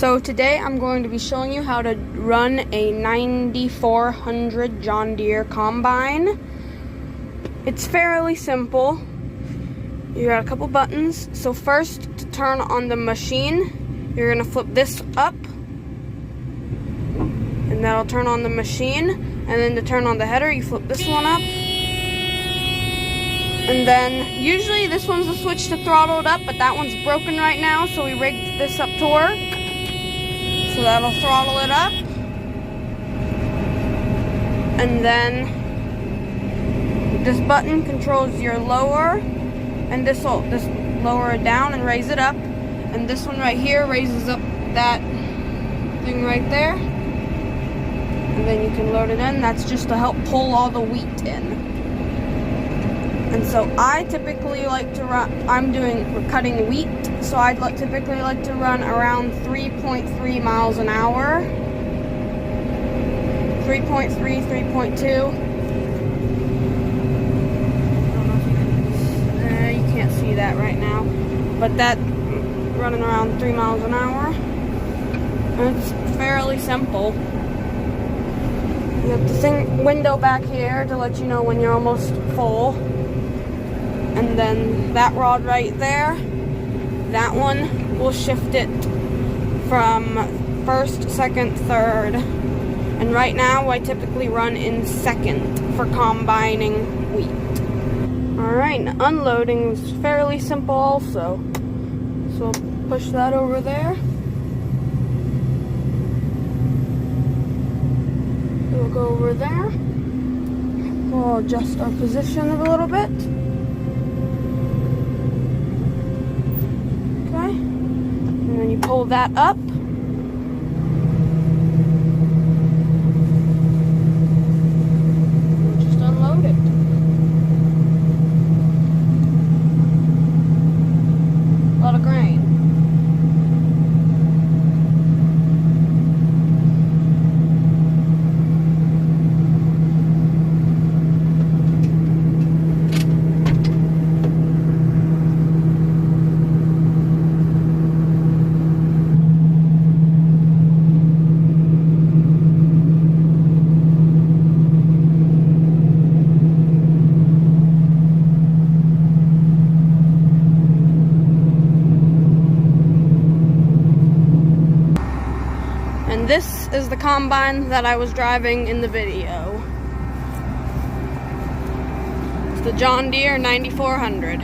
So today I'm going to be showing you how to run a 9400 John Deere combine. It's fairly simple. You got a couple buttons. So first, to turn on the machine, you're going to flip this up, and that'll turn on the machine. And then to turn on the header, you flip this one up. And then, usually this one's the switch to throttle it up, but that one's broken right now, so we rigged this up to work. So that'll throttle it up. And then, this button controls your lower, and this will just lower it down and raise it up. And this one right here raises up that thing right there. And then you can load it in. That's just to help pull all the wheat in. And so I typically like to run, we're cutting wheat, so I'd typically like to run around 3.3 miles an hour. 3.3, 3.2. You can't see that right now, but that running around 3 miles an hour. And it's fairly simple. You have the window back here to let you know when you're almost full. And then that rod right there, that one will shift it from first, second, third. And right now I typically run in second for combining wheat. Alright, unloading was fairly simple also. So we'll push that over there. We'll go over there. We'll adjust our position a little bit. And then you pull that up. And just unload it. A lot of grain. And this is the combine that I was driving in the video. It's the John Deere 9400.